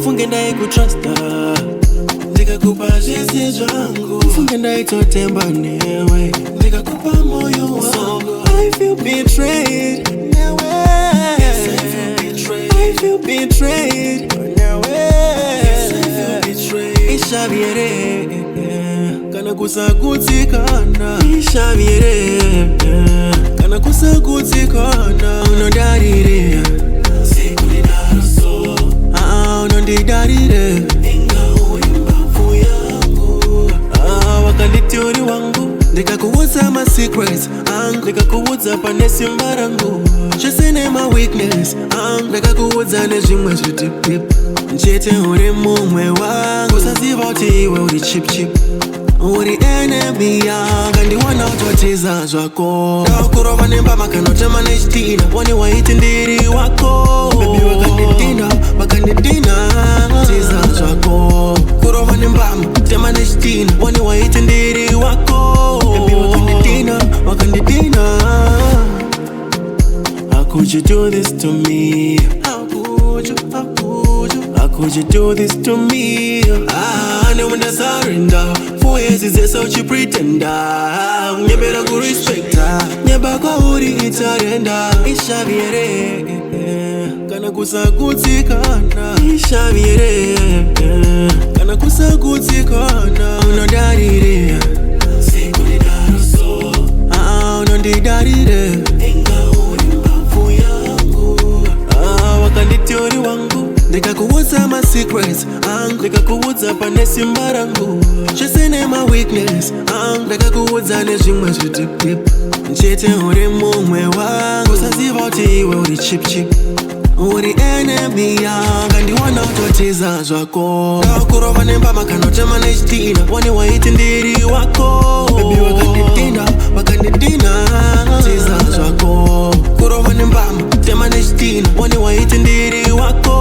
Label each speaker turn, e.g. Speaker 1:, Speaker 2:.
Speaker 1: Mfunge naye kutrasta ndikakupa jinsi zangu. Mfunge naye totemba newe ndikakupa moyo wangu. I feel betrayed newe. Yes, I feel betrayed. I feel betrayed newe. Yes, I feel betrayed. Ishaviere kana kusakutikana. Ishaviere kana kusakutikana. Unodarire sikulinaso. Unondidarire inga uimbavu yangu. Wakanditiuri wangu ndikakuuza my secrets. Ndikakuuza panesi mbarangu. Chasene my weakness. Ndikakuuza nezvimwe zvitip. Nchete uri mumwe wangu. Usaziva uti iwe uri chip chip. Uri enemy yanga ndiwana utotiza zvako. Ndakurova nemba makanotema nechitina. Wani waiti ndiri wako. Baby wakandidina tiza zvako. Kurova nembama tema nechitina. Wani waiti ndiri wako. Baby wakandidina. How could you do this to me? How could you do this to me? I know when I surrender. 4 years is this what you pretend. You better go respect her. Nyeba kwa uri itarenda. Ishaviere kana kusakutikana. Ishaviere kana kusakutikana. Unodarire sikulinaso. Unondidarire inga uimbavu yangu. Wakanditiuri wangu ndikakuuza my secrets. Ndikakuuza panesi mbarangu. Chasene my weakness. Ndikakuuza nezvimwe zvitip. Nchete uri mumwe wangu. Usaziva uti iwe uri chip chip. Uri enemy yanga ndiwana utotiza zvako. Ndakurova nemba makanotema nechitina. Wani waiti ndiri wako. Baby wakandidina tiza zvako. Kurova nembama tema nechitina. Wani waiti ndiri wako.